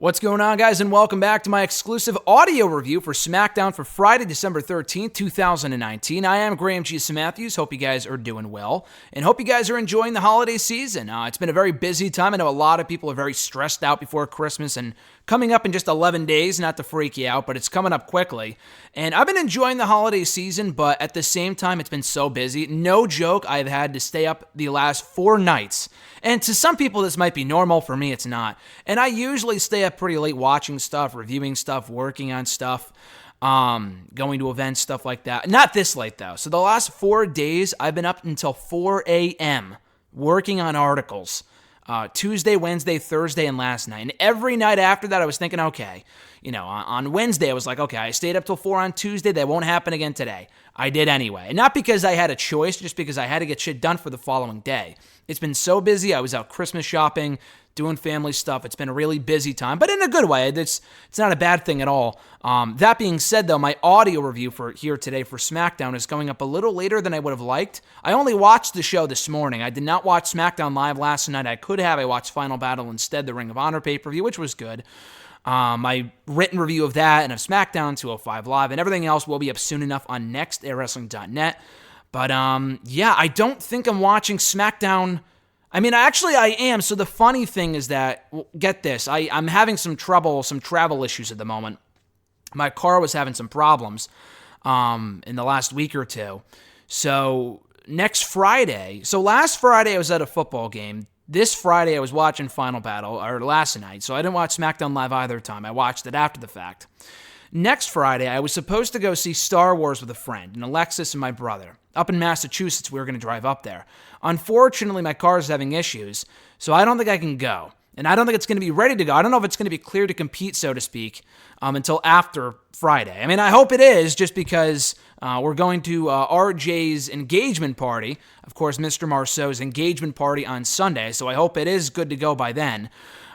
What's going on, guys, and welcome back to my exclusive audio review for SmackDown for Friday, December 13th, 2019. I am Graham G. Matthews. Hope you guys are doing well, and hope you guys are enjoying the holiday season. It's been a very busy time. I know a lot of people are very stressed out before Christmas, and coming up in just 11 days, not to freak you out, but it's coming up quickly. And I've been enjoying the holiday season, but at the same time, it's been so busy. No joke, I've had to stay up the last 4 nights. And to some people, this might be normal. For me, it's not. And I usually stay up pretty late watching stuff, reviewing stuff, working on stuff, going to events, stuff like that. Not this late, though. So the last 4 days, I've been up until 4 a.m. working on articles. Tuesday, Wednesday, Thursday, and last night. And every night after that, I was thinking, okay, on Wednesday, I was like, okay, I stayed up till 4 on Tuesday. That won't happen again today. I did anyway. And not because I had a choice, just because I had to get shit done for the following day. It's been so busy. I was out Christmas shopping, doing family stuff. It's been a really busy time, but in a good way. It's not a bad thing at all. That being said, though, my audio review for here today for SmackDown is going up a little later than I would have liked. I only watched the show this morning. I did not watch SmackDown Live last night. I could have. I watched Final Battle instead, the Ring of Honor pay-per-view, which was good. My written review of that and of SmackDown 205 Live and everything else will be up soon enough on nextairwrestling.net. But, yeah, I don't think I'm watching SmackDown. I mean, actually, I am. So the funny thing is that, get this, I'm having some travel issues at the moment. My car was having some problems in the last week or two. So last Friday I was at a football game. This Friday I was watching Final Battle, or last night, so I didn't watch SmackDown Live either time. I watched it after the fact. Next Friday, I was supposed to go see Star Wars with a friend, and Alexis and my brother. Up in Massachusetts, we were going to drive up there. Unfortunately, my car is having issues, so I don't think I can go. And I don't think it's going to be ready to go. I don't know if it's going to be clear to compete, so to speak, until after Friday. I mean, I hope it is, just because we're going to RJ's engagement party. Of course, Mr. Marceau's engagement party on Sunday, so I hope it is good to go by then.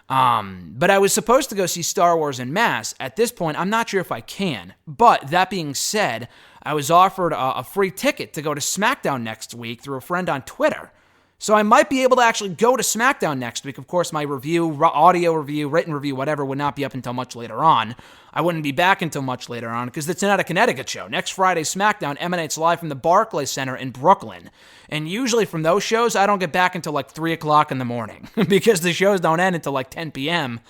But I was supposed to go see Star Wars in Mass. At this point, I'm not sure if I can. But that being said, I was offered a free ticket to go to SmackDown next week through a friend on Twitter. So I might be able to actually go to SmackDown next week. Of course, my review, audio review, written review, whatever, would not be up until much later on. I wouldn't be back until much later on because it's not a Connecticut show. Next Friday's SmackDown emanates live from the Barclays Center in Brooklyn. And usually from those shows, I don't get back until like 3 o'clock in the morning because the shows don't end until like 10 p.m.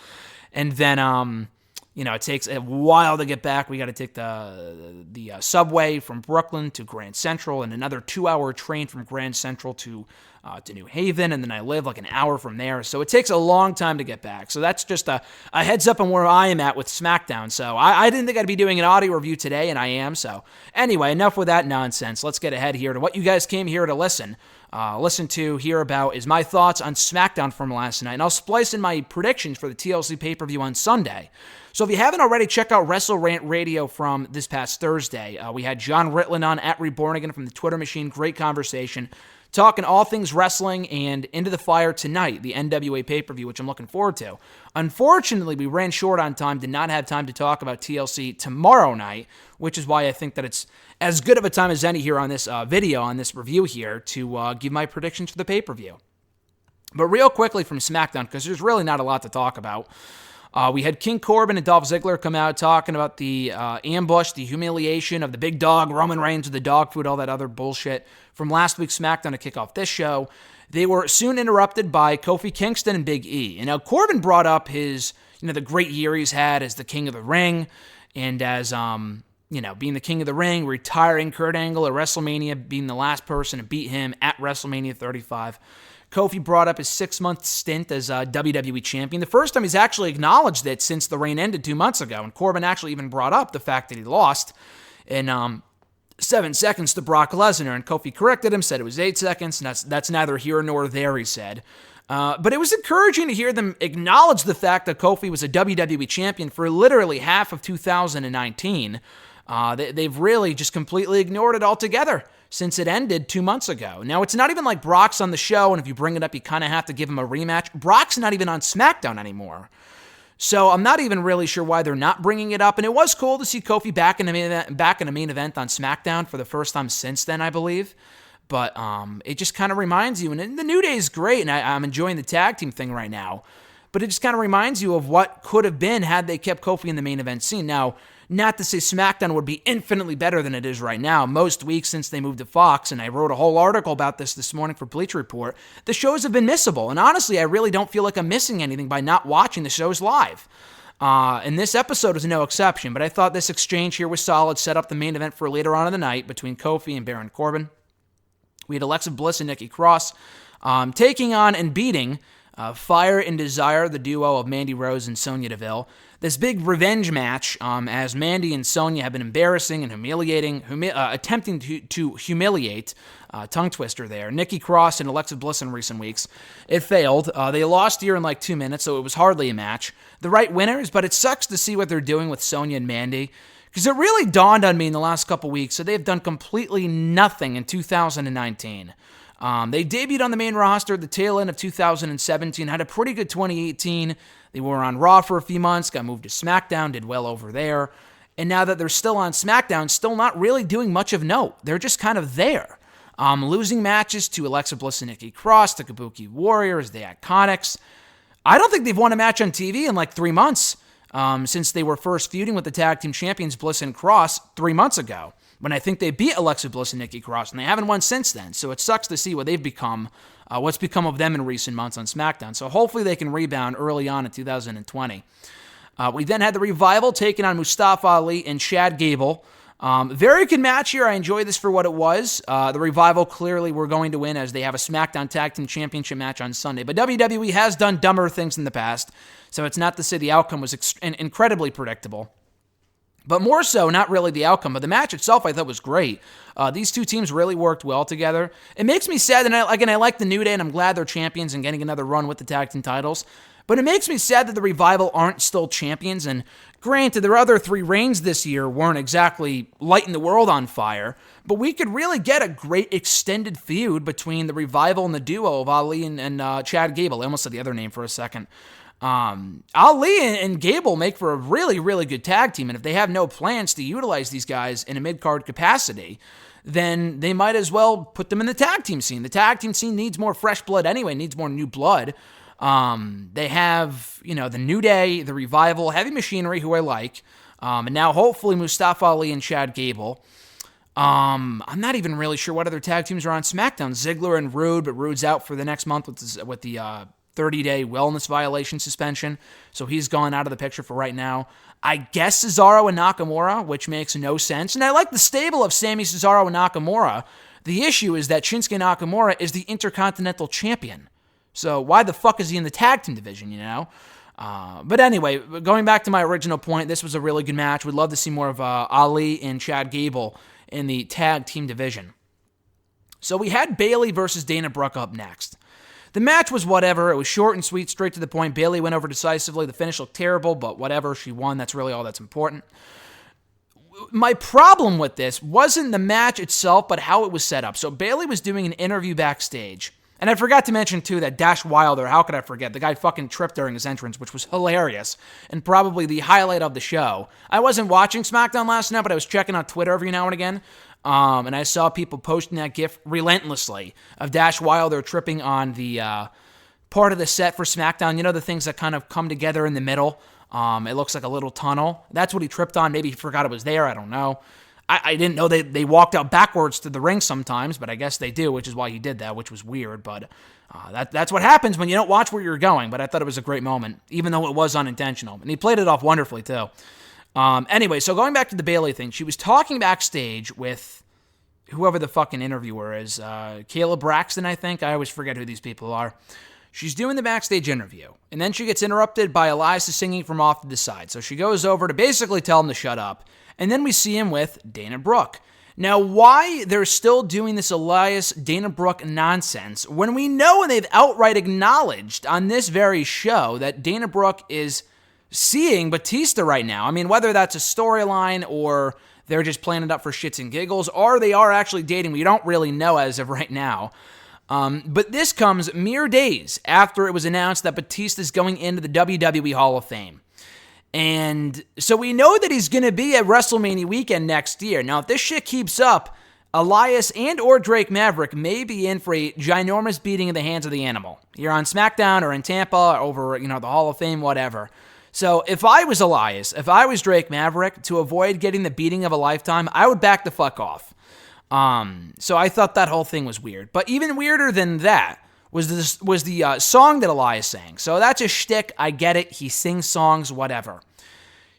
And then, it takes a while to get back. We got to take the subway from Brooklyn to Grand Central and another 2-hour train from Grand Central to New Haven, and then I live like an hour from there. So it takes a long time to get back. So that's just a heads up on where I am at with SmackDown. So I didn't think I'd be doing an audio review today, and I am. So anyway, enough with that nonsense. Let's get ahead here to what you guys came here to listen to, hear about, is my thoughts on SmackDown from last night. And I'll splice in my predictions for the TLC pay-per-view on Sunday. So if you haven't already, check out Wrestle Rant Radio from this past Thursday. We had John Ritland on at Reborn Again from the Twitter machine. Great conversation. Talking all things wrestling, and Into the Fire tonight, the NWA pay-per-view, which I'm looking forward to. Unfortunately, we ran short on time, did not have time to talk about TLC tomorrow night, which is why I think that it's as good of a time as any here on this video, on this review here, to give my predictions for the pay-per-view. But real quickly from SmackDown, because there's really not a lot to talk about. We had King Corbin and Dolph Ziggler come out talking about the ambush, the humiliation of the big dog, Roman Reigns with the dog food, all that other bullshit from last week's SmackDown to kick off this show. They were soon interrupted by Kofi Kingston and Big E. And now Corbin brought up his, the great year he's had as the King of the Ring, and as, being the King of the Ring, retiring Kurt Angle at WrestleMania, being the last person to beat him at WrestleMania 35. Kofi brought up his 6-month stint as WWE champion. The first time he's actually acknowledged it since the reign ended 2 months ago. And Corbin actually even brought up the fact that he lost in 7 seconds to Brock Lesnar. And Kofi corrected him, said it was 8 seconds. And that's neither here nor there, he said. But it was encouraging to hear them acknowledge the fact that Kofi was a WWE champion for literally half of 2019. They've really just completely ignored it altogether since it ended 2 months ago. Now, it's not even like Brock's on the show, and if you bring it up, you kind of have to give him a rematch. Brock's not even on SmackDown anymore. So I'm not even really sure why they're not bringing it up. And it was cool to see Kofi back in the main event on SmackDown for the first time since then, I believe. But it just kind of reminds you, and the New Day is great, and I'm enjoying the tag team thing right now. but it just kind of reminds you of what could have been had they kept Kofi in the main event scene. Now, not to say SmackDown would be infinitely better than it is right now. Most weeks since they moved to Fox, and I wrote a whole article about this morning for Bleacher Report, the shows have been missable. And honestly, I really don't feel like I'm missing anything by not watching the shows live. And this episode is no exception, but I thought this exchange here was solid, set up the main event for later on in the night between Kofi and Baron Corbin. We had Alexa Bliss and Nikki Cross taking on and beating Fire and Desire, the duo of Mandy Rose and Sonya Deville. This big revenge match, as Mandy and Sonya have been embarrassing and humiliating, attempting to humiliate, tongue twister there, Nikki Cross and Alexa Bliss in recent weeks. It failed. They lost here in like 2 minutes, so it was hardly a match. The right winners, but it sucks to see what they're doing with Sonya and Mandy, because it really dawned on me in the last couple weeks that they've done completely nothing in 2019. They debuted on the main roster at the tail end of 2017, had a pretty good 2018. They were on Raw for a few months, got moved to SmackDown, did well over there. And now that they're still on SmackDown, still not really doing much of note. They're just kind of there. Losing matches to Alexa Bliss and Nikki Cross, the Kabuki Warriors, the Iconics. I don't think they've won a match on TV in like 3 months, since they were first feuding with the tag team champions Bliss and Cross 3 months ago, when I think they beat Alexa Bliss and Nikki Cross, and they haven't won since then. So it sucks to see what they've become, what's become of them in recent months on SmackDown. So hopefully they can rebound early on in 2020. We then had the Revival taking on Mustafa Ali and Chad Gable. Very good match here. I enjoyed this for what it was. The Revival clearly were going to win, as they have a SmackDown Tag Team Championship match on Sunday. But WWE has done dumber things in the past, so it's not to say the outcome was incredibly predictable. But more so, not really the outcome, but the match itself I thought was great. These two teams really worked well together. It makes me sad, and I like the New Day, and I'm glad they're champions and getting another run with the tag team titles. But it makes me sad that the Revival aren't still champions, and granted, their other 3 reigns this year weren't exactly lighting the world on fire, but we could really get a great extended feud between the Revival and the duo of Ali and Chad Gable. I almost said the other name for a second. Ali and Gable make for a really, really good tag team, and if they have no plans to utilize these guys in a mid-card capacity, then they might as well put them in the tag team scene. The tag team scene needs more fresh blood anyway, needs more new blood. They have, the New Day, the Revival, Heavy Machinery, who I like, and now hopefully Mustafa Ali and Chad Gable. I'm not even really sure what other tag teams are on SmackDown. Ziggler and Rude, but Rude's out for the next month with the 30-day wellness violation suspension, so he's gone out of the picture for right now. I guess Cesaro and Nakamura, which makes no sense, and I like the stable of Sammy, Cesaro, and Nakamura. The issue is that Shinsuke Nakamura is the Intercontinental Champion, so why the fuck is he in the tag team division, But anyway, going back to my original point, this was a really good match. We'd love to see more of Ali and Chad Gable in the tag team division. So we had Bayley versus Dana Brooke up next. The match was whatever. It was short and sweet, straight to the point. Bayley went over decisively. The finish looked terrible, but whatever. She won. That's really all that's important. My problem with this wasn't the match itself, but how it was set up. So Bayley was doing an interview backstage. And I forgot to mention, too, that Dash Wilder, how could I forget? The guy fucking tripped during his entrance, which was hilarious, and probably the highlight of the show. I wasn't watching SmackDown last night, but I was checking on Twitter every now and again, and I saw people posting that gif relentlessly of Dash Wilder tripping on the part of the set for SmackDown. The things that kind of come together in the middle. It looks like a little tunnel. That's what he tripped on. Maybe he forgot it was there. I don't know. I didn't know they walked out backwards to the ring sometimes, but I guess they do, which is why he did that, which was weird. But that's what happens when you don't watch where you're going. But I thought it was a great moment, even though it was unintentional. And he played it off wonderfully, too. Anyway, so going back to the Bayley thing, she was talking backstage with whoever the fucking interviewer is. Caleb Braxton, I think. I always forget who these people are. She's doing the backstage interview, and then she gets interrupted by Elias singing from off to the side. So she goes over to basically tell him to shut up. And then we see him with Dana Brooke. Now, why they're still doing this Elias-Dana Brooke nonsense when we know and they've outright acknowledged on this very show that Dana Brooke is seeing Batista right now. I mean, whether that's a storyline or they're just playing it up for shits and giggles, or they are actually dating, we don't really know as of right now. But this comes mere days after it was announced that Batista's going into the WWE Hall of Fame. And so we know that he's going to be at WrestleMania weekend next year. Now, if this shit keeps up, Elias and or Drake Maverick may be in for a ginormous beating in the hands of the animal. Here on SmackDown or in Tampa or over, the Hall of Fame, whatever. So if I was Elias, if I was Drake Maverick, to avoid getting the beating of a lifetime, I would back the fuck off. So I thought that whole thing was weird. But even weirder than that was the song that Elias sang. So that's a shtick. I get it. He sings songs, whatever.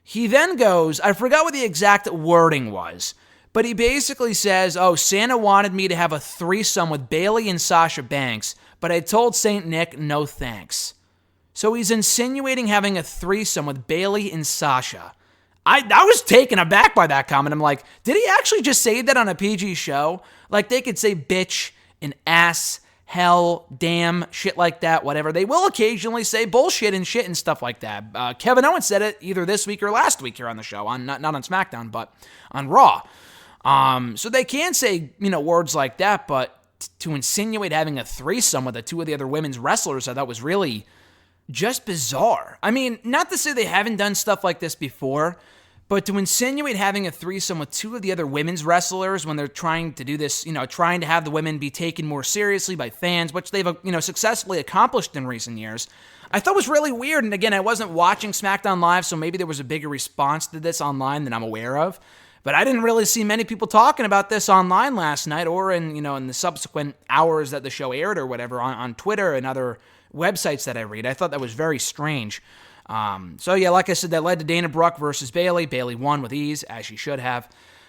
He then goes, I forgot what the exact wording was, but he basically says, Santa wanted me to have a threesome with Bayley and Sasha Banks, but I told St. Nick no thanks. So he's insinuating having a threesome with Bayley and Sasha. I was taken aback by that comment. I'm like, did he actually just say that on a PG show? Like, they could say bitch and ass, hell, damn, shit like that, whatever. They will occasionally say bullshit and shit and stuff like that. Kevin Owens said it either this week or last week here on the show, not on SmackDown, but on Raw. So they can say, words like that, but to insinuate having a threesome with two of the other women's wrestlers, I thought was really just bizarre. I mean, not to say they haven't done stuff like this before, but to insinuate having a threesome with two of the other women's wrestlers when they're trying to do this, trying to have the women be taken more seriously by fans, which they've, successfully accomplished in recent years, I thought was really weird. And again, I wasn't watching SmackDown Live, so maybe there was a bigger response to this online than I'm aware of. But I didn't really see many people talking about this online last night or in the subsequent hours that the show aired or whatever on Twitter and other websites that I read. I thought that was very strange. So yeah, like I said, that led to Dana Brooke versus Bayley. Bayley won with ease, as she should have.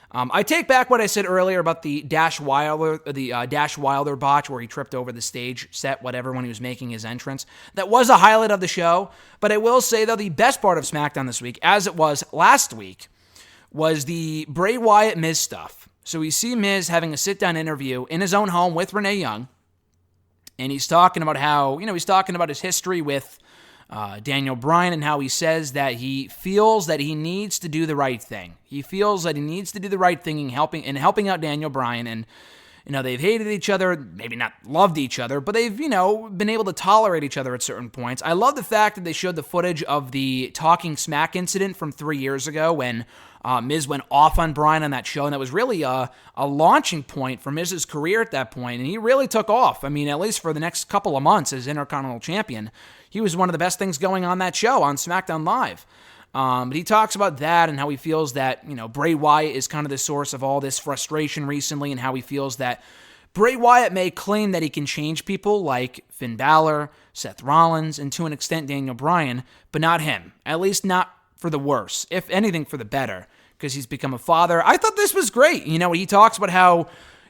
I take back what I said earlier about the Dash Wilder botch where he tripped over the stage set, whatever, when he was making his entrance. That was a highlight of the show. But I will say, though, the best part of SmackDown this week, as it was last week, was the Bray Wyatt Miz stuff. So we see Miz having a sit-down interview in his own home with Renee Young. And he's talking about how, he's talking about his history with Daniel Bryan and how he says that he feels that he needs to do the right thing. He feels that he needs to do the right thing in helping out Daniel Bryan. And, they've hated each other, maybe not loved each other, but they've, been able to tolerate each other at certain points. I love the fact that they showed the footage of the Talking Smack incident from 3 years ago when Miz went off on Bryan on that show, and that was really a launching point for Miz's career at that point, and he really took off. I mean, at least for the next couple of months as Intercontinental Champion, he was one of the best things going on that show on SmackDown Live. But he talks about that and how he feels that, Bray Wyatt is kind of the source of all this frustration recently, and how he feels that Bray Wyatt may claim that he can change people like Finn Balor, Seth Rollins, and to an extent Daniel Bryan, but not him. At least not for the worse, if anything for the better, because he's become a father. I thought this was great. He talks about how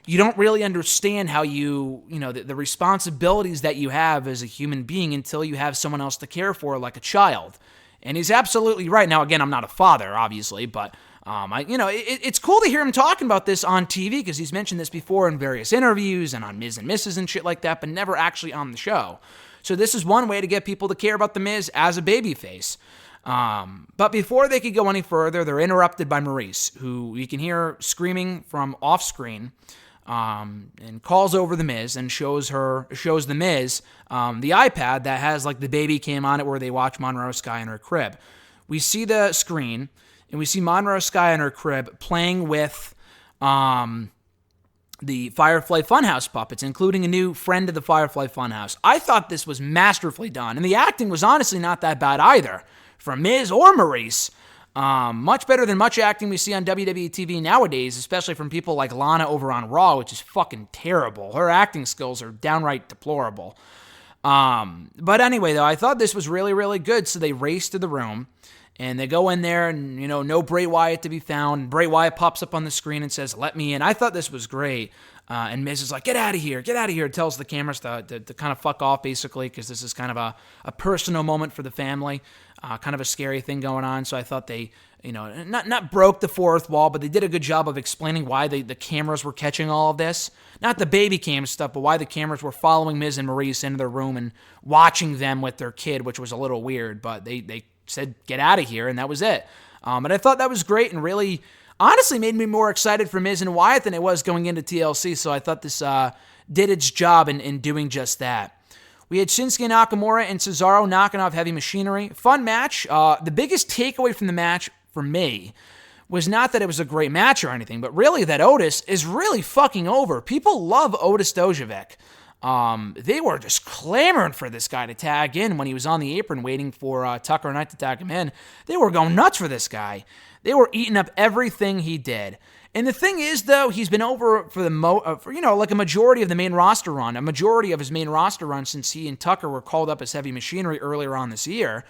you don't really understand how the responsibilities that you have as a human being until you have someone else to care for, like a child. And he's absolutely right. Now, again, I'm not a father, obviously, but it's cool to hear him talking about this on TV because he's mentioned this before in various interviews and on Miz and Mrs. and shit like that, but never actually on the show. So this is one way to get people to care about The Miz as a babyface. But before they could go any further, they're interrupted by Maurice, who you can hear screaming from off screen, and calls over The Miz and shows The Miz, the iPad that has like the baby cam on it where they watch Monroe Sky in her crib. We see the screen and we see Monroe Sky in her crib playing with, the Firefly Funhouse puppets, including a new friend of the Firefly Funhouse. I thought this was masterfully done, and the acting was honestly not that bad either, from Miz or Maurice. Much better than much acting we see on WWE TV nowadays, especially from people like Lana over on Raw, which is fucking terrible. Her acting skills are downright deplorable. But anyway, though, I thought this was really, really good, so they race to the room, and they go in there, and, no Bray Wyatt to be found. Bray Wyatt pops up on the screen and says, "Let me in." I thought this was great. And Miz is like, get out of here, tells the cameras to kind of fuck off, basically, because this is kind of a personal moment for the family, kind of a scary thing going on. So I thought they, not broke the fourth wall, but they did a good job of explaining why the cameras were catching all of this. Not the baby cam stuff, but why the cameras were following Miz and Maurice into their room and watching them with their kid, which was a little weird, but they said, get out of here, and that was it. And I thought that was great and really honestly made me more excited for Miz and Wyatt than it was going into TLC, so I thought this did its job in doing just that. We had Shinsuke Nakamura and Cesaro knocking off Heavy Machinery. Fun match. The biggest takeaway from the match for me was not that it was a great match or anything, but really that Otis is really fucking over. People love Otis Dojovic. They were just clamoring for this guy to tag in when he was on the apron waiting for Tucker Knight to tag him in. They were going nuts for this guy. They were eating up everything he did. And the thing is, though, he's been over for like a majority of the main roster run, a majority of his main roster run since he and Tucker were called up as heavy machinery earlier on this year.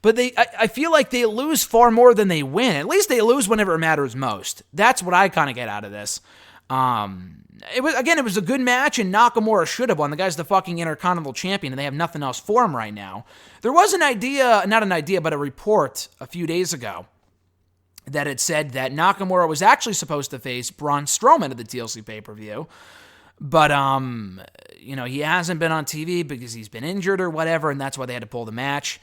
But I feel like they lose far more than they win. At least they lose whenever it matters most. That's what I kind of get out of this. It was a good match, and Nakamura should have won. The guy's the fucking Intercontinental Champion, and they have nothing else for him right now. There was a report a few days ago that had said that Nakamura was actually supposed to face Braun Strowman at the TLC pay-per-view. But, he hasn't been on TV because he's been injured or whatever, and that's why they had to pull the match.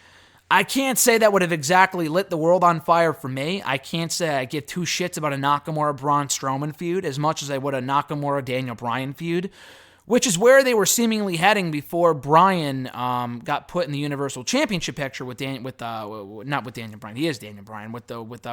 I can't say that would have exactly lit the world on fire for me. I can't say I give two shits about a Nakamura-Braun Strowman feud as much as I would a Nakamura-Daniel Bryan feud, which is where they were seemingly heading before Bryan got put in the Universal Championship picture with Daniel Bryan. He is Daniel Bryan with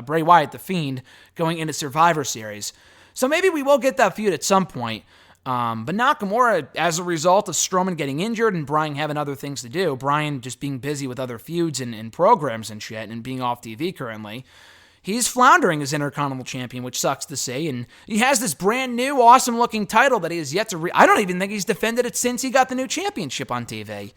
Bray Wyatt, the Fiend, going into Survivor Series. So maybe we will get that feud at some point. But Nakamura, as a result of Strowman getting injured and Bryan having other things to do, Bryan just being busy with other feuds and programs and shit and being off TV currently, he's floundering as Intercontinental Champion, which sucks to see. And he has this brand new, awesome-looking title that he has yet to I don't even think he's defended it since he got the new championship on TV.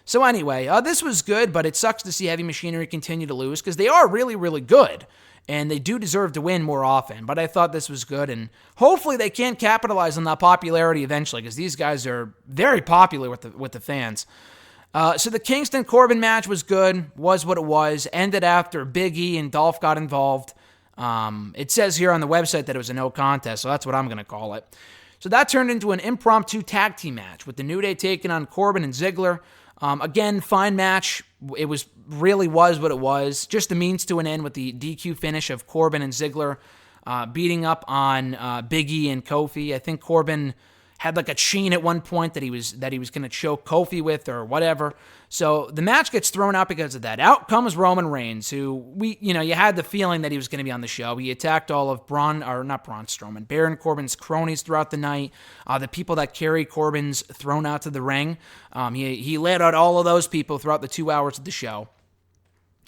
So anyway, this was good, but it sucks to see Heavy Machinery continue to lose because they are really, really good. And they do deserve to win more often. But I thought this was good, and hopefully they can capitalize on that popularity eventually, because these guys are very popular with the fans. So the Kingston Corbin match was good, was what it was. Ended after Big E and Dolph got involved. It says here on the website that it was a no contest, so that's what I'm going to call it. So that turned into an impromptu tag team match with the New Day taking on Corbin and Ziggler. Again, fine match. It was what it was. Just the means to an end with the DQ finish of Corbin and Ziggler beating up on Big E and Kofi. I think Corbin had like a chain at one point that he was going to choke Kofi with or whatever. So the match gets thrown out because of that. Out comes Roman Reigns, who you had the feeling that he was going to be on the show. He attacked all of Baron Corbin's cronies throughout the night. The people that carry Corbin's thrown out to the ring. He laid out all of those people throughout the 2 hours of the show.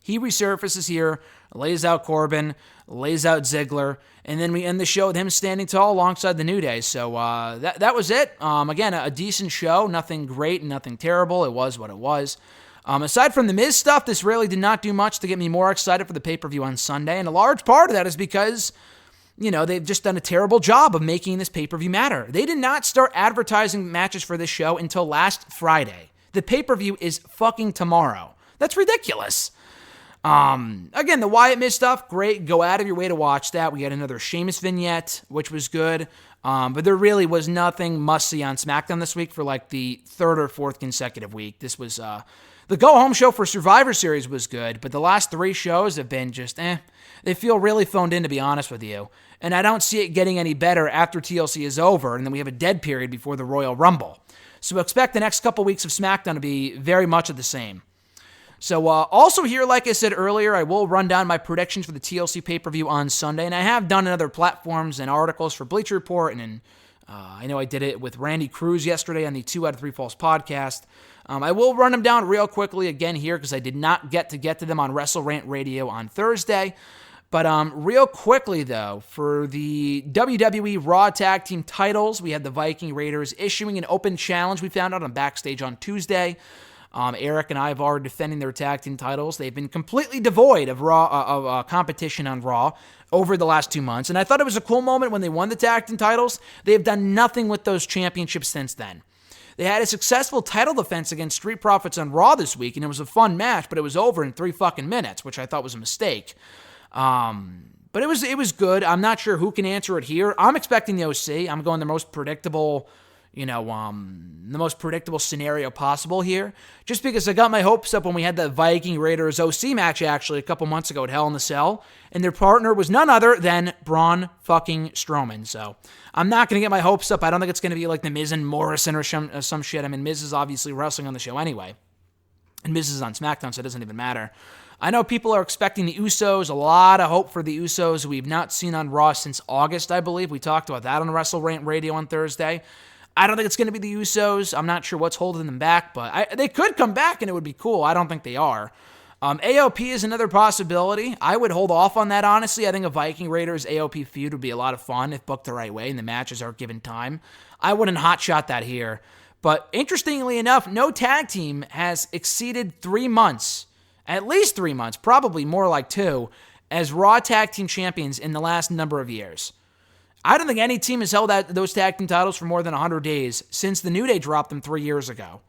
He resurfaces here, lays out Corbin, lays out Ziggler, and then we end the show with him standing tall alongside the New Day. So that was it. Again, a decent show. Nothing great and nothing terrible. It was what it was. Aside from the Miz stuff, this really did not do much to get me more excited for the pay-per-view on Sunday. And a large part of that is because, they've just done a terrible job of making this pay-per-view matter. They did not start advertising matches for this show until last Friday. The pay-per-view is fucking tomorrow. That's ridiculous. Again, the Wyatt Miz stuff, great. Go out of your way to watch that. We had another Sheamus vignette, which was good. But there really was nothing must-see on SmackDown this week for like the third or fourth consecutive week. This was, the go-home show for Survivor Series was good, but the last three shows have been just, They feel really phoned in, to be honest with you. And I don't see it getting any better after TLC is over, and then we have a dead period before the Royal Rumble. So expect the next couple weeks of SmackDown to be very much of the same. So also here, like I said earlier, I will run down my predictions for the TLC pay-per-view on Sunday, and I have done in other platforms and articles for Bleacher Report, and I know I did it with Randy Cruz yesterday on the 2 out of 3 Falls podcast. I will run them down real quickly again here because I did not get to them on Wrestle Rant Radio on Thursday. But real quickly, though, for the WWE Raw Tag Team titles, we had the Viking Raiders issuing an open challenge we found out on Backstage on Tuesday. Eric and I are defending their tag team titles. They've been completely devoid of competition on Raw over the last 2 months, and I thought it was a cool moment when they won the tag team titles. They have done nothing with those championships since then. They had a successful title defense against Street Profits on Raw this week, and it was a fun match, but it was over in 3 fucking minutes, which I thought was a mistake. But it was good. I'm not sure who can answer it here. I'm expecting the OC. I'm going the most predictable, the most predictable scenario possible here. Just because I got my hopes up when we had the Viking Raiders OC match actually a couple months ago at Hell in the Cell, and their partner was none other than Braun fucking Strowman. So I'm not going to get my hopes up. I don't think it's going to be like the Miz and Morrison or some shit. I mean, Miz is obviously wrestling on the show anyway, and Miz is on SmackDown, so it doesn't even matter. I know people are expecting the Usos, a lot of hope for the Usos we've not seen on Raw since August, I believe. We talked about that on Wrestle Rant Radio on Thursday. I don't think it's going to be the Usos. I'm not sure what's holding them back, but they could come back and it would be cool. I don't think they are. AOP is another possibility. I would hold off on that, honestly. I think a Viking Raiders AOP feud would be a lot of fun if booked the right way and the matches are given time. I wouldn't hotshot that here. But interestingly enough, no tag team has exceeded 3 months, at least 3 months, probably more like 2, as Raw Tag Team Champions in the last number of years. I don't think any team has held those tag team titles for more than 100 days since the New Day dropped them 3 years ago.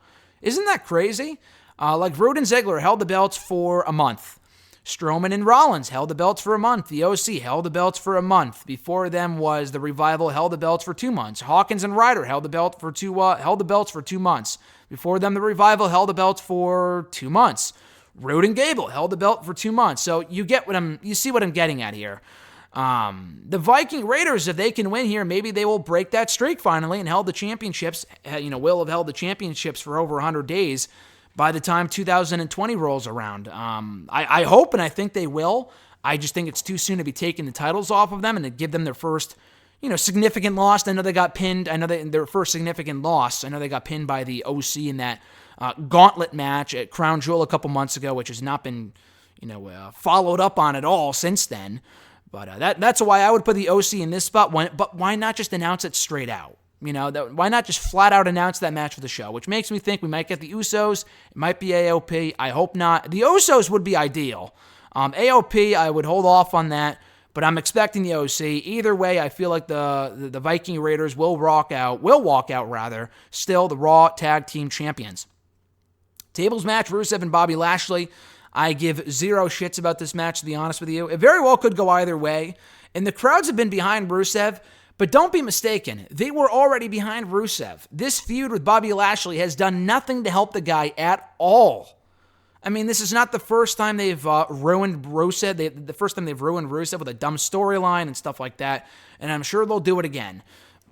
Isn't that crazy? Like Rude and Ziggler held the belts for a month. Strowman and Rollins held the belts for a month. The OC held the belts for a month. Before them was the Revival held the belts for 2 months. Hawkins and Ryder held the belts for 2 months. Before them, the Revival held the belts for 2 months. Rude and Gable held the belt for 2 months. So you see what I'm getting at here. The Viking Raiders, if they can win here, maybe they will break that streak finally and held the championships. Will have held the championships for over 100 days by the time 2020 rolls around. I hope and I think they will. I just think it's too soon to be taking the titles off of them and to give them their first, significant loss. I know they got pinned. Their first significant loss. I know they got pinned by the OC in that gauntlet match at Crown Jewel a couple months ago, which has not been, followed up on at all since then. But that's why I would put the OC in this spot. But why not just announce it straight out? Why not just flat out announce that match for the show? Which makes me think we might get the Usos. It might be AOP. I hope not. The Usos would be ideal. AOP, I would hold off on that. But I'm expecting the OC. Either way, I feel like the Viking Raiders will walk out, still the Raw Tag Team Champions. Tables match, Rusev and Bobby Lashley. I give 0 shits about this match, to be honest with you. It very well could go either way. And the crowds have been behind Rusev, but don't be mistaken. They were already behind Rusev. This feud with Bobby Lashley has done nothing to help the guy at all. I mean, this is not the first time they've ruined Rusev. The first time they've ruined Rusev with a dumb storyline and stuff like that. And I'm sure they'll do it again.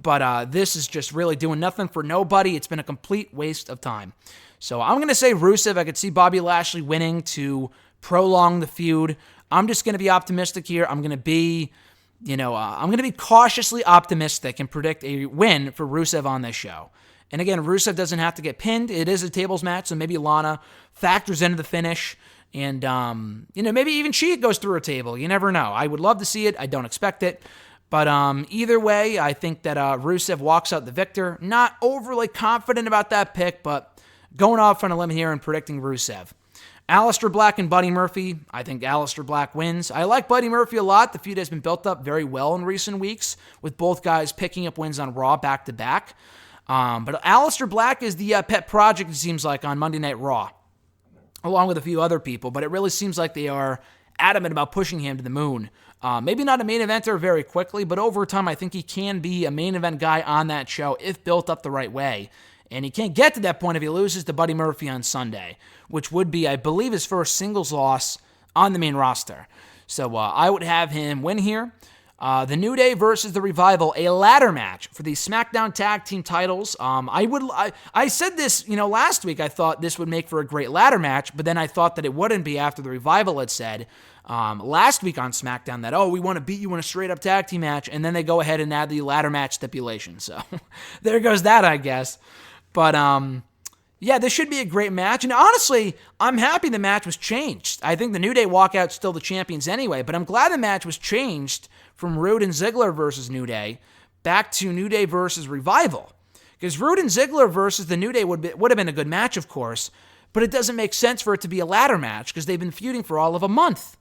But this is just really doing nothing for nobody. It's been a complete waste of time. So I'm going to say Rusev. I could see Bobby Lashley winning to prolong the feud. I'm just going to be optimistic here. I'm going to be, cautiously optimistic and predict a win for Rusev on this show. And again, Rusev doesn't have to get pinned. It is a tables match, so maybe Lana factors into the finish. And, maybe even she goes through a table. You never know. I would love to see it. I don't expect it. But either way, I think that Rusev walks out the victor. Not overly confident about that pick, but going off on a limb here and predicting Rusev. Aleister Black and Buddy Murphy. I think Aleister Black wins. I like Buddy Murphy a lot. The feud has been built up very well in recent weeks, with both guys picking up wins on Raw back-to-back. But Aleister Black is the pet project, it seems like, on Monday Night Raw, along with a few other people. But it really seems like they are adamant about pushing him to the moon. Maybe not a main eventer very quickly, but over time I think he can be a main event guy on that show if built up the right way. And he can't get to that point if he loses to Buddy Murphy on Sunday, which would be, I believe, his first singles loss on the main roster. So I would have him win here. The New Day versus the Revival, a ladder match for the SmackDown Tag Team titles. I said this, last week. I thought this would make for a great ladder match, but then I thought that it wouldn't be after the Revival had said last week on SmackDown that, we want to beat you in a straight-up tag team match, and then they go ahead and add the ladder match stipulation. So there goes that, I guess. But, this should be a great match. And honestly, I'm happy the match was changed. I think the New Day walkout's still the champions anyway, but I'm glad the match was changed from Rude and Ziggler versus New Day back to New Day versus Revival. Because Rude and Ziggler versus the New Day would have been a good match, of course, but it doesn't make sense for it to be a ladder match because they've been feuding for all of a month.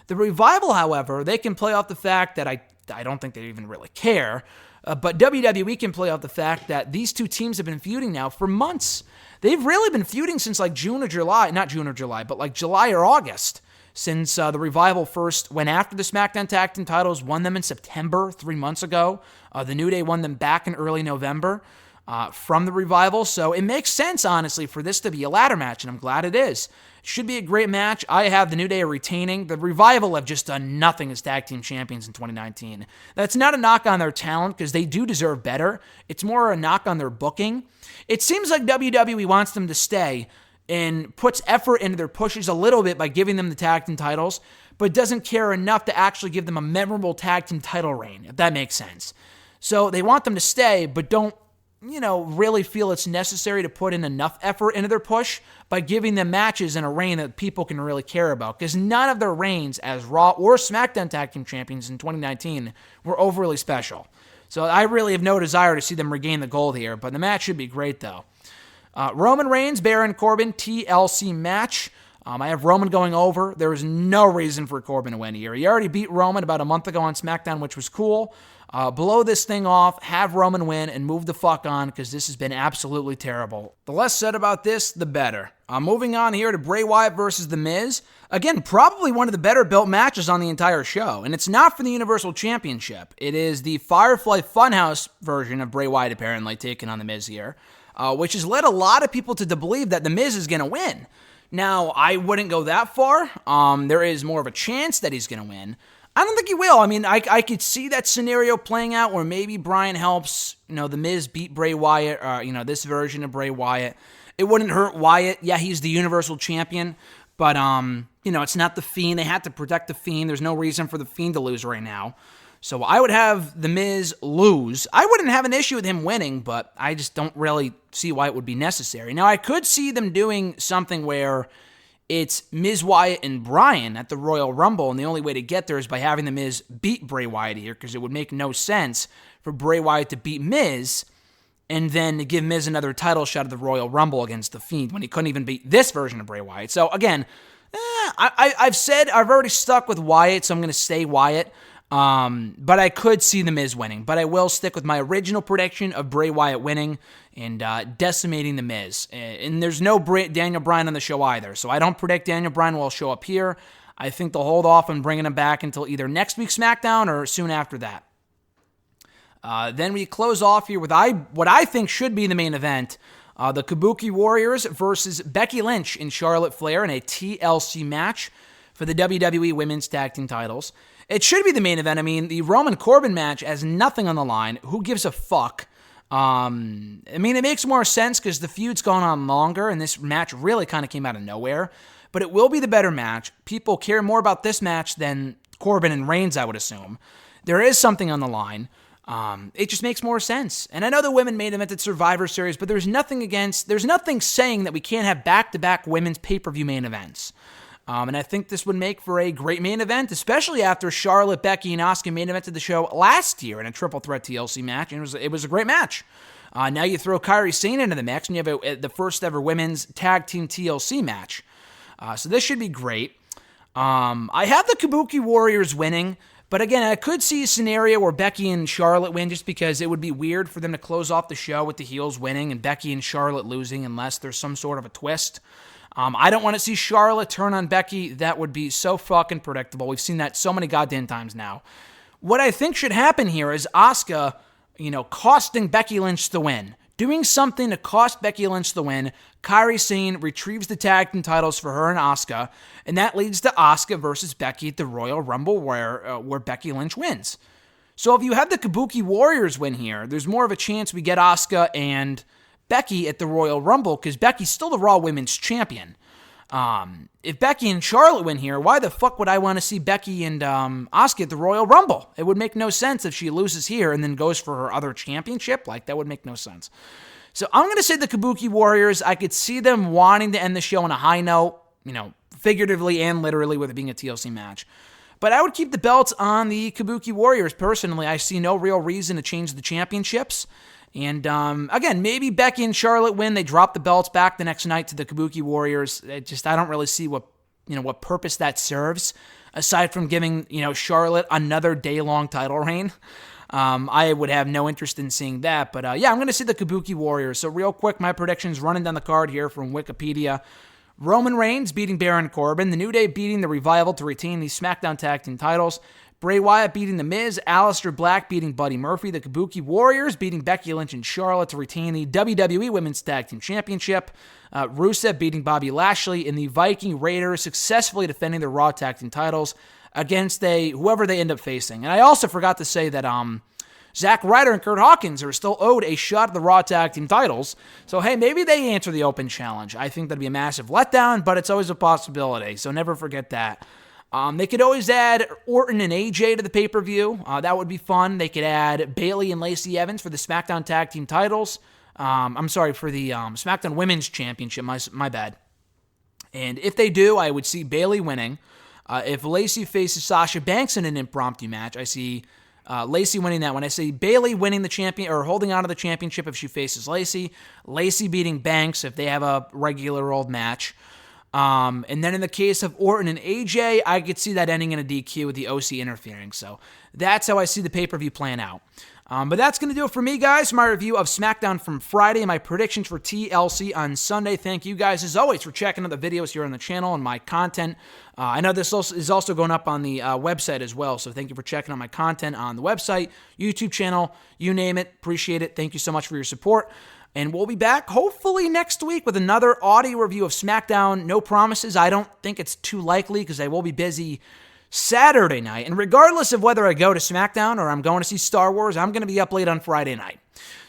The Revival, however, they can play off the fact that I don't think they even really care, but WWE can play off the fact that these two teams have been feuding now for months. They've really been feuding since like June or July, not June or July, but like July or August, since the Revival first went after the SmackDown Tag Team titles, won them in September 3 months ago. The New Day won them back in early November from the Revival. So it makes sense, honestly, for this to be a ladder match, and I'm glad it is. It should be a great match. I have the New Day retaining. The Revival have just done nothing as tag team champions in 2019. That's not a knock on their talent, because they do deserve better. It's more a knock on their booking. It seems like WWE wants them to stay and puts effort into their pushes a little bit by giving them the tag team titles, but doesn't care enough to actually give them a memorable tag team title reign, if that makes sense. So they want them to stay, but don't, really feel it's necessary to put in enough effort into their push by giving them matches in a reign that people can really care about. Because none of their reigns as Raw or SmackDown Tag Team Champions in 2019 were overly special. So I really have no desire to see them regain the gold here, but the match should be great though. Roman Reigns, Baron Corbin, TLC match. I have Roman going over. There is no reason for Corbin to win here. He already beat Roman about a month ago on SmackDown, which was cool. Blow this thing off, have Roman win, and move the fuck on, because this has been absolutely terrible. The less said about this, the better. Moving on here to Bray Wyatt versus The Miz. Again, probably one of the better built matches on the entire show, and it's not for the Universal Championship. It is the Firefly Funhouse version of Bray Wyatt, apparently, taking on The Miz here, which has led a lot of people to believe that The Miz is going to win. Now, I wouldn't go that far. There is more of a chance that he's going to win. I don't think he will. I mean, I could see that scenario playing out where maybe Bryan helps, The Miz beat Bray Wyatt, this version of Bray Wyatt. It wouldn't hurt Wyatt. Yeah, he's the Universal Champion, but, it's not The Fiend. They had to protect The Fiend. There's no reason for The Fiend to lose right now. So I would have The Miz lose. I wouldn't have an issue with him winning, but I just don't really see why it would be necessary. Now, I could see them doing something where it's Miz, Wyatt, and Bryan at the Royal Rumble, and the only way to get there is by having The Miz beat Bray Wyatt here, because it would make no sense for Bray Wyatt to beat Miz and then to give Miz another title shot at the Royal Rumble against The Fiend when he couldn't even beat this version of Bray Wyatt. So again, I've already stuck with Wyatt, so I'm going to stay Wyatt. But I could see The Miz winning. But I will stick with my original prediction of Bray Wyatt winning and decimating The Miz. And there's no Daniel Bryan on the show either. So I don't predict Daniel Bryan will show up here. I think they'll hold off on bringing him back until either next week's SmackDown or soon after that. Then we close off here with what I think should be the main event. The Kabuki Warriors versus Becky Lynch and Charlotte Flair in a TLC match for the WWE Women's Tag Team titles. It should be the main event. I mean, the Roman Corbin match has nothing on the line. Who gives a fuck? It makes more sense because the feud's gone on longer, and this match really kind of came out of nowhere. But it will be the better match. People care more about this match than Corbin and Reigns, I would assume. There is something on the line. It just makes more sense. And I know the women main evented Survivor Series, but there's nothing saying that we can't have back-to-back women's pay-per-view main events. And I think this would make for a great main event, especially after Charlotte, Becky, and Asuka main evented the show last year in a triple threat TLC match, and it was a great match. Now you throw Kairi Sane into the mix, and you have the first ever women's tag team TLC match. So this should be great. I have the Kabuki Warriors winning, but again, I could see a scenario where Becky and Charlotte win just because it would be weird for them to close off the show with the heels winning and Becky and Charlotte losing unless there's some sort of a twist. I don't want to see Charlotte turn on Becky. That would be so fucking predictable. We've seen that so many goddamn times now. What I think should happen here is Asuka, costing Becky Lynch the win. Doing something to cost Becky Lynch the win. Kairi Sane retrieves the tag team titles for her and Asuka, and that leads to Asuka versus Becky at the Royal Rumble where Becky Lynch wins. So if you have the Kabuki Warriors win here, there's more of a chance we get Asuka and Becky at the Royal Rumble, because Becky's still the Raw Women's Champion. If Becky and Charlotte win here, why the fuck would I want to see Becky and Asuka at the Royal Rumble? It would make no sense if she loses here and then goes for her other championship. That would make no sense. So I'm going to say the Kabuki Warriors. I could see them wanting to end the show on a high note, figuratively and literally with it being a TLC match. But I would keep the belts on the Kabuki Warriors personally. I see no real reason to change the championships. And again, maybe Becky and Charlotte win. They drop the belts back the next night to the Kabuki Warriors. I don't really see what purpose that serves aside from giving Charlotte another day-long title reign. I would have no interest in seeing that. But I'm going to see the Kabuki Warriors. So real quick, my predictions running down the card here from Wikipedia. Roman Reigns beating Baron Corbin. The New Day beating the Revival to retain the SmackDown Tag Team titles. Bray Wyatt beating The Miz, Aleister Black beating Buddy Murphy, the Kabuki Warriors beating Becky Lynch and Charlotte to retain the WWE Women's Tag Team Championship, Rusev beating Bobby Lashley, and the Viking Raiders successfully defending their Raw Tag Team titles against whoever they end up facing. And I also forgot to say that Zack Ryder and Kurt Hawkins are still owed a shot at the Raw Tag Team titles. So, hey, maybe they answer the open challenge. I think that'd be a massive letdown, but it's always a possibility, so never forget that. They could always add Orton and AJ to the pay-per-view. That would be fun. They could add Bayley and Lacey Evans for the SmackDown Tag Team titles. For the SmackDown Women's Championship. My bad. And if they do, I would see Bayley winning. If Lacey faces Sasha Banks in an impromptu match, I see Lacey winning that one. I see Bayley winning the champion or holding on to the championship if she faces Lacey. Lacey beating Banks if they have a regular old match. And then in the case of Orton and AJ, I could see that ending in a DQ with the OC interfering. So that's how I see the pay-per-view playing out. But that's going to do it for me, guys, for my review of SmackDown from Friday and my predictions for TLC on Sunday. Thank you guys, as always, for checking out the videos here on the channel and my content. I know this is also going up on the website as well, so thank you for checking out my content on the website, YouTube channel, you name it. Appreciate it. Thank you so much for your support. And we'll be back hopefully next week with another audio review of SmackDown. No promises. I don't think it's too likely because I will be busy Saturday night. And regardless of whether I go to SmackDown or I'm going to see Star Wars, I'm going to be up late on Friday night.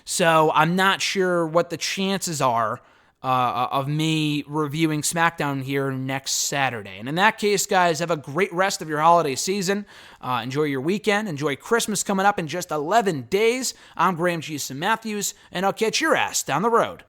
So I'm not sure what the chances are of me reviewing SmackDown here next Saturday. And in that case, guys, have a great rest of your holiday season. Enjoy your weekend. Enjoy Christmas coming up in just 11 days. I'm Graham G. Matthews, and I'll catch your ass down the road.